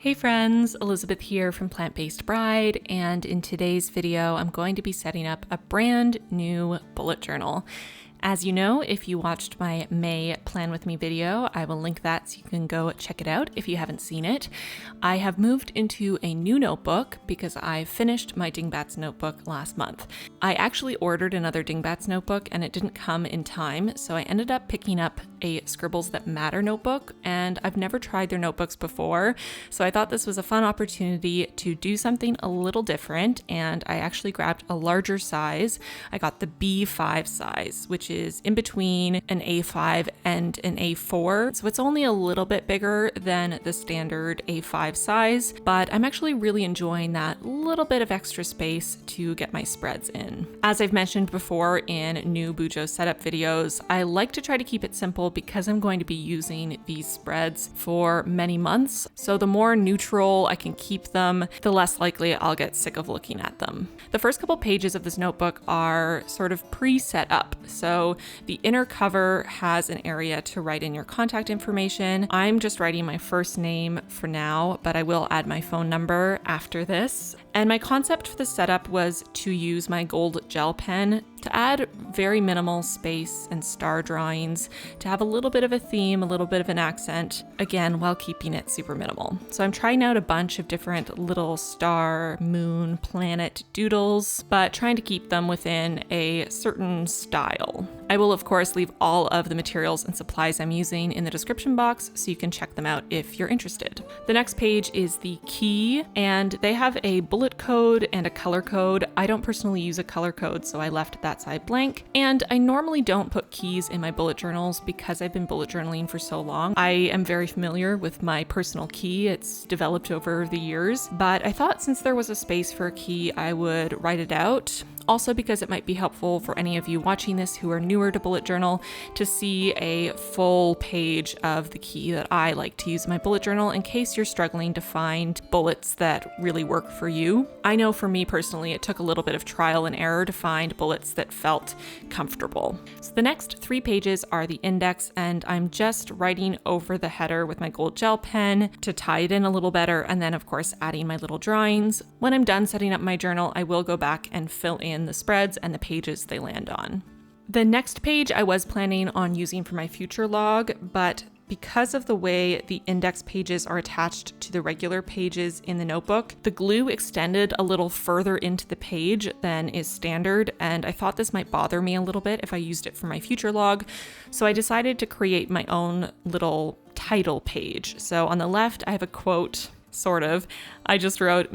Hey friends, Elizabeth here from Plant-Based Bride, and in today's video, I'm going to be setting up a brand new bullet journal. As you know, if you watched my May Plan With Me video, I will link that so you can go check it out if you haven't seen it. I have moved into a new notebook because I finished my Dingbats notebook last month. I actually ordered another Dingbats notebook and it didn't come in time, so I ended up picking up a Scribbles That Matter notebook, and I've never tried their notebooks before, so I thought this was a fun opportunity to do something a little different, and I actually grabbed a larger size. I got the B5 size, which is in between an A5 and an A4, so it's only a little bit bigger than the standard A5 size, but I'm actually really enjoying that little bit of extra space to get my spreads in. As I've mentioned before in new BuJo setup videos, I like to try to keep it simple because I'm going to be using these spreads for many months, so the more neutral I can keep them, the less likely I'll get sick of looking at them. The first couple pages of this notebook are sort of pre-set up, so the inner cover has an area to write in your contact information. I'm just writing my first name for now, but I will add my phone number after this. And my concept for the setup was to use my gold gel pen to add very minimal space and star drawings, to have a little bit of a theme, a little bit of an accent, again, while keeping it super minimal. So I'm trying out a bunch of different little star, moon, planet doodles, but trying to keep them within a certain style. I will, of course, leave all of the materials and supplies I'm using in the description box so you can check them out if you're interested. The next page is the key, and they have a bullet code and a color code. I don't personally use a color code, so I left that side blank. And I normally don't put keys in my bullet journals because I've been bullet journaling for so long. I am very familiar with my personal key. It's developed over the years, but I thought since there was a space for a key, I would write it out. Also because it might be helpful for any of you watching this who are newer to bullet journal to see a full page of the key that I like to use in my bullet journal in case you're struggling to find bullets that really work for you. I know for me personally, it took a little bit of trial and error to find bullets that felt comfortable. So the next 3 pages are the index, and I'm just writing over the header with my gold gel pen to tie it in a little better, and then of course adding my little drawings. When I'm done setting up my journal, I will go back and fill in the spreads and the pages they land on. The next page I was planning on using for my future log, but because of the way the index pages are attached to the regular pages in the notebook, the glue extended a little further into the page than is standard, and I thought this might bother me a little bit if I used it for my future log, so I decided to create my own little title page. So on the left, I have a quote, sort of. I just wrote,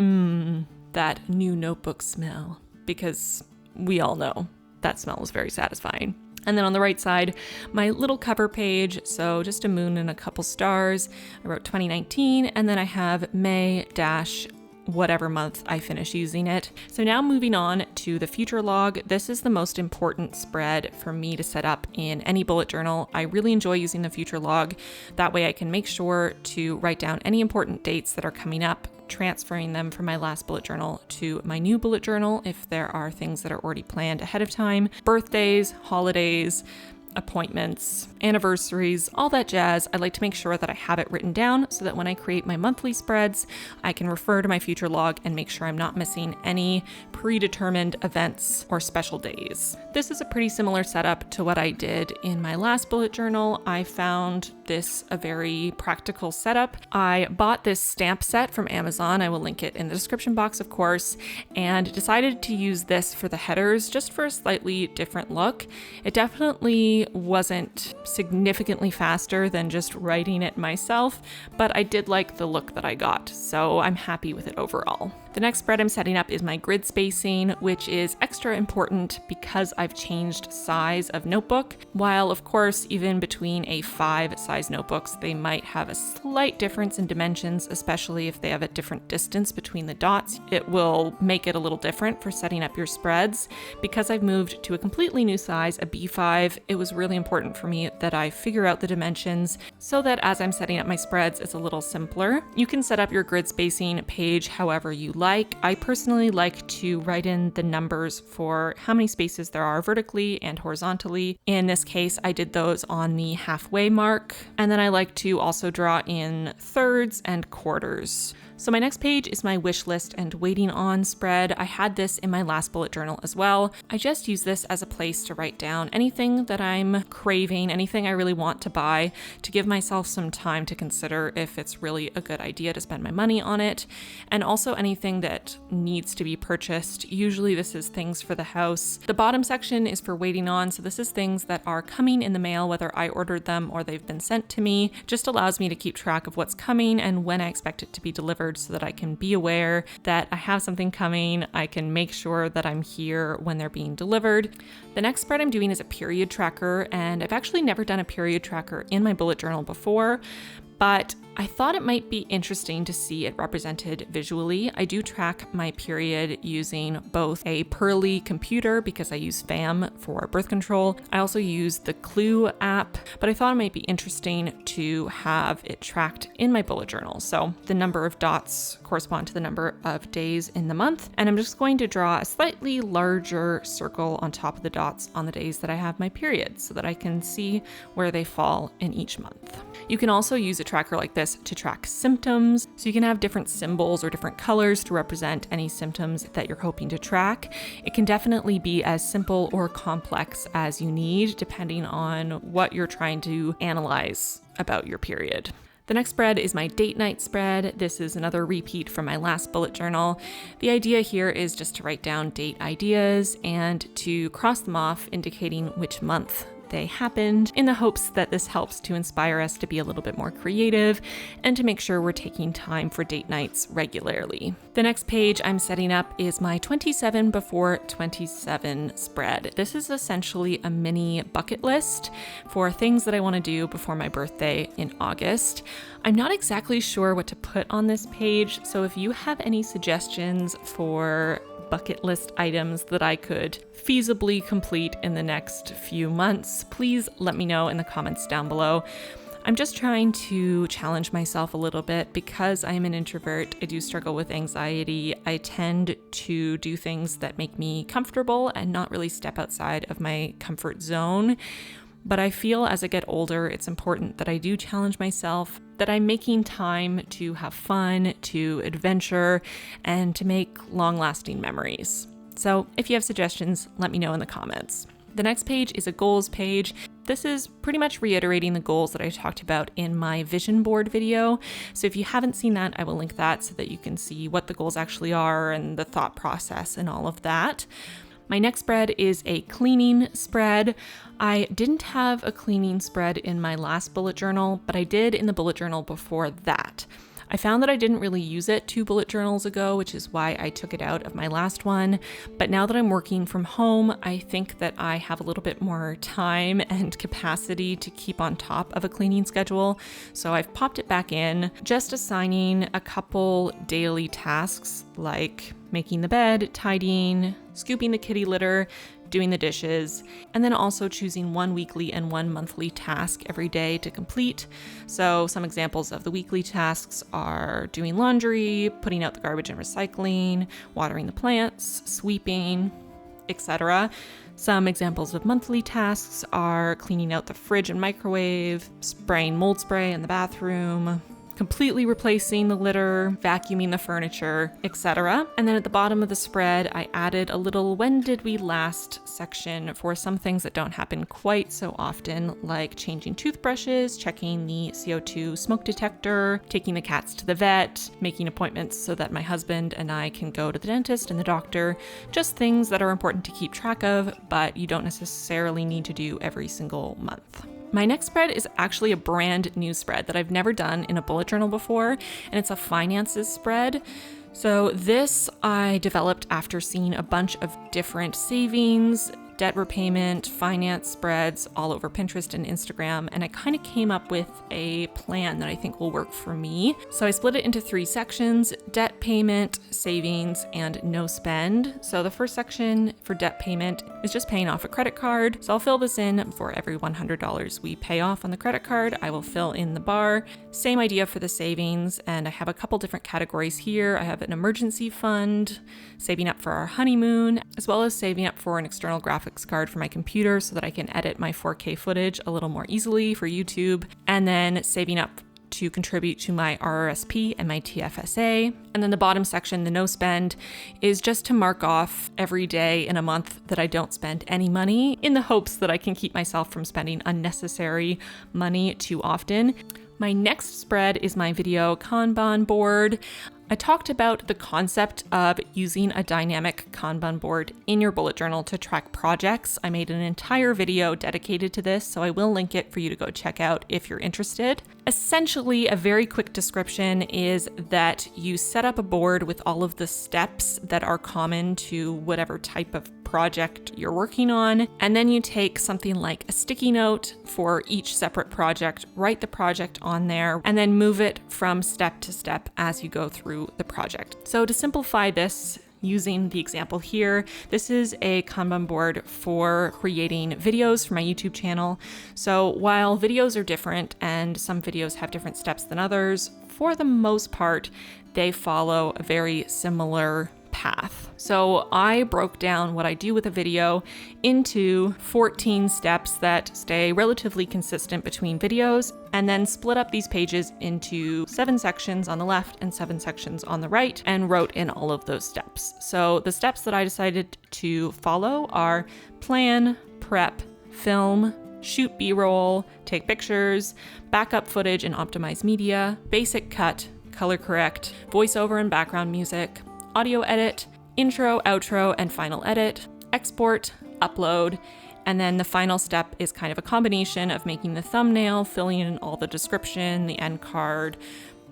that new notebook smell, because we all know that smell is very satisfying. And then on the right side, my little cover page, so just a moon and a couple stars. I wrote 2019, and then I have May whatever month I finish using it. So now moving on to the future log. This is the most important spread for me to set up in any bullet journal. I really enjoy using the future log. That way I can make sure to write down any important dates that are coming up, transferring them from my last bullet journal to my new bullet journal if there are things that are already planned ahead of time. Birthdays, holidays, appointments, anniversaries, all that jazz. I like to make sure that I have it written down so that when I create my monthly spreads, I can refer to my future log and make sure I'm not missing any predetermined events or special days. This is a pretty similar setup to what I did in my last bullet journal. I found this a very practical setup. I bought this stamp set from Amazon. I will link it in the description box, of course, and decided to use this for the headers just for a slightly different look. It definitely wasn't significantly faster than just writing it myself, but I did like the look that I got, so I'm happy with it overall. The next spread I'm setting up is my grid spacing, which is extra important because I've changed size of notebook. While of course, even between A5 size notebooks, they might have a slight difference in dimensions, especially if they have a different distance between the dots. It will make it a little different for setting up your spreads. Because I've moved to a completely new size, a B5, it was really important for me that I figure out the dimensions so that as I'm setting up my spreads, it's a little simpler. You can set up your grid spacing page however you like. like. I personally like to write in the numbers for how many spaces there are vertically and horizontally. In this case, I did those on the halfway mark. And then I like to also draw in thirds and quarters. So my next page is my wish list and waiting on spread. I had this in my last bullet journal as well. I just use this as a place to write down anything that I'm craving, anything I really want to buy, to give myself some time to consider if it's really a good idea to spend my money on it, and also anything that needs to be purchased. Usually this is things for the house. The bottom section is for waiting on, so this is things that are coming in the mail, whether I ordered them or they've been sent to me. Just allows me to keep track of what's coming and when I expect it to be delivered, so that I can be aware that I have something coming. I can make sure that I'm here when they're being delivered. The next spread I'm doing is a period tracker, and I've actually never done a period tracker in my bullet journal before, but I thought it might be interesting to see it represented visually. I do track my period using both a Pearly computer because I use FAM for birth control. I also use the Clue app, but I thought it might be interesting to have it tracked in my bullet journal. So the number of dots correspond to the number of days in the month, and I'm just going to draw a slightly larger circle on top of the dots on the days that I have my period so that I can see where they fall in each month. You can also use a tracker like this to track symptoms. So you can have different symbols or different colors to represent any symptoms that you're hoping to track. It can definitely be as simple or complex as you need, depending on what you're trying to analyze about your period. The next spread is my date night spread. This is another repeat from my last bullet journal. The idea here is just to write down date ideas and to cross them off, indicating which month they happened, in the hopes that this helps to inspire us to be a little bit more creative and to make sure we're taking time for date nights regularly. The next page I'm setting up is my 27 before 27 spread. This is essentially a mini bucket list for things that I want to do before my birthday in August. I'm not exactly sure what to put on this page, so if you have any suggestions for bucket list items that I could feasibly complete in the next few months, please let me know in the comments down below. I'm just trying to challenge myself a little bit because I'm an introvert. I do struggle with anxiety. I tend to do things that make me comfortable and not really step outside of my comfort zone. But I feel as I get older, it's important that I do challenge myself, that I'm making time to have fun, to adventure, and to make long-lasting memories. So if you have suggestions, let me know in the comments. The next page is a goals page. This is pretty much reiterating the goals that I talked about in my vision board video. So if you haven't seen that, I will link that so that you can see what the goals actually are and the thought process and all of that. My next spread is a cleaning spread. I didn't have a cleaning spread in my last bullet journal, but I did in the bullet journal before that. I found that I didn't really use it 2 bullet journals ago, which is why I took it out of my last one. But now that I'm working from home, I think that I have a little bit more time and capacity to keep on top of a cleaning schedule. So I've popped it back in, just assigning a couple daily tasks like making the bed, tidying, scooping the kitty litter, doing the dishes, and then also choosing 1 weekly and 1 monthly task every day to complete. So some examples of the weekly tasks are doing laundry, putting out the garbage and recycling, watering the plants, sweeping, etc. Some examples of monthly tasks are cleaning out the fridge and microwave, spraying mold spray in the bathroom, completely replacing the litter, vacuuming the furniture, etc. And then at the bottom of the spread, I added a little when did we last section for some things that don't happen quite so often, like changing toothbrushes, checking the CO2 smoke detector, taking the cats to the vet, making appointments so that my husband and I can go to the dentist and the doctor. Just things that are important to keep track of, but you don't necessarily need to do every single month. My next spread is actually a brand new spread that I've never done in a bullet journal before, and it's a finances spread. So this I developed after seeing a bunch of different savings, debt repayment, finance spreads all over Pinterest and Instagram, and I kind of came up with a plan that I think will work for me. So I split it into 3 sections: debt payment, savings, and no spend. So the first section for debt payment is just paying off a credit card. So I'll fill this in for every $100 we pay off on the credit card. I will fill in the bar. Same idea for the savings, and I have a couple different categories here. I have an emergency fund, saving up for our honeymoon, as well as saving up for an external graphics card for my computer so that I can edit my 4K footage a little more easily for YouTube, and then saving up to contribute to my RRSP and my TFSA. And then the bottom section, the no spend, is just to mark off every day in a month that I don't spend any money, in the hopes that I can keep myself from spending unnecessary money too often. My next spread is my video Kanban board. I talked about the concept of using a dynamic Kanban board in your bullet journal to track projects. I made an entire video dedicated to this, so I will link it for you to go check out if you're interested. Essentially, a very quick description is that you set up a board with all of the steps that are common to whatever type of project you're working on, and then you take something like a sticky note for each separate project, write the project on there, and then move it from step to step as you go through the project. So to simplify this, using the example here, this is a Kanban board for creating videos for my YouTube channel. So while videos are different and some videos have different steps than others, for the most part, they follow a very similar path. So I broke down what I do with a video into 14 steps that stay relatively consistent between videos, and then split up these pages into 7 sections on the left and 7 sections on the right, and wrote in all of those steps. So the steps that I decided to follow are plan, prep, film, shoot B-roll, take pictures, backup footage and optimize media, basic cut, color correct, voiceover and background music, audio edit, intro, outro, and final edit, export, upload, and then the final step is kind of a combination of making the thumbnail, filling in all the description, the end card,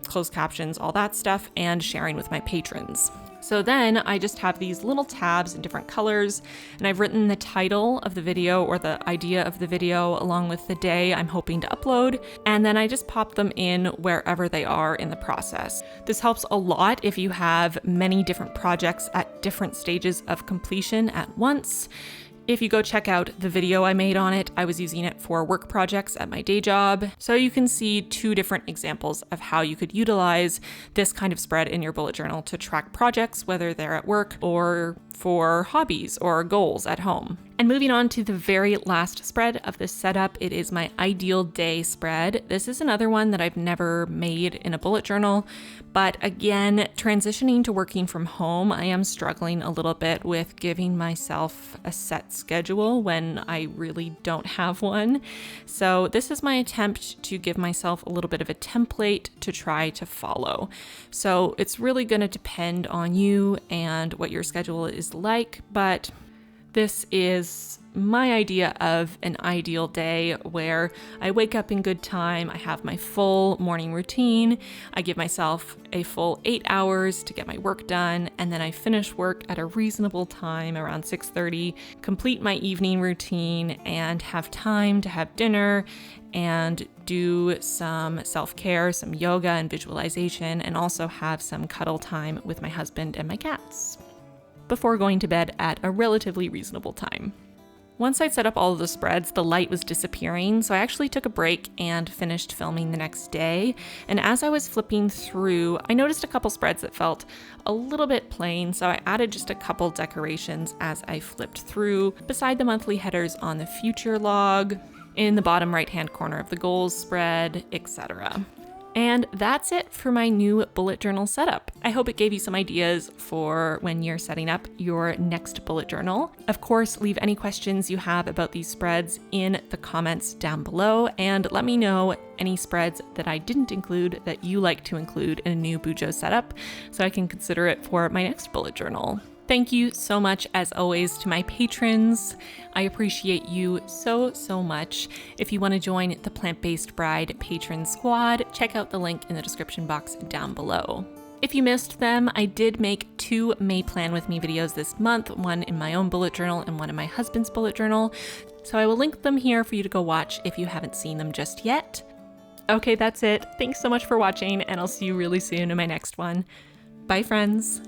closed captions, all that stuff, and sharing with my patrons. So then I just have these little tabs in different colors, and I've written the title of the video or the idea of the video along with the day I'm hoping to upload, and then I just pop them in wherever they are in the process. This helps a lot if you have many different projects at different stages of completion at once. If you go check out the video I made on it, I was using it for work projects at my day job. So you can see 2 different examples of how you could utilize this kind of spread in your bullet journal to track projects, whether they're at work or for hobbies or goals at home. And moving on to the very last spread of this setup, it is my ideal day spread. This is another one that I've never made in a bullet journal, but again, transitioning to working from home, I am struggling a little bit with giving myself a set schedule when I really don't have one. So this is my attempt to give myself a little bit of a template to try to follow. So it's really going to depend on you and what your schedule is like, but this is my idea of an ideal day where I wake up in good time, I have my full morning routine, I give myself a full 8 hours to get my work done, and then I finish work at a reasonable time around 6:30, complete my evening routine, and have time to have dinner and do some self-care, some yoga and visualization, and also have some cuddle time with my husband and my cats before going to bed at a relatively reasonable time. Once I'd set up all of the spreads, the light was disappearing, so I actually took a break and finished filming the next day. And as I was flipping through, I noticed a couple spreads that felt a little bit plain, so I added just a couple decorations as I flipped through, beside the monthly headers on the future log, in the bottom right-hand corner of the goals spread, etc. And that's it for my new bullet journal setup. I hope it gave you some ideas for when you're setting up your next bullet journal. Of course, leave any questions you have about these spreads in the comments down below, and let me know any spreads that I didn't include that you like to include in a new BuJo setup so I can consider it for my next bullet journal. Thank you so much, as always, to my patrons. I appreciate you so much. If you want to join the Plant-Based Bride patron squad, check out the link in the description box down below. If you missed them, I did make 2 May Plan With Me videos this month, one in my own bullet journal and one in my husband's bullet journal. So I will link them here for you to go watch if you haven't seen them just yet. Okay, that's it. Thanks so much for watching, and I'll see you really soon in my next one. Bye, friends.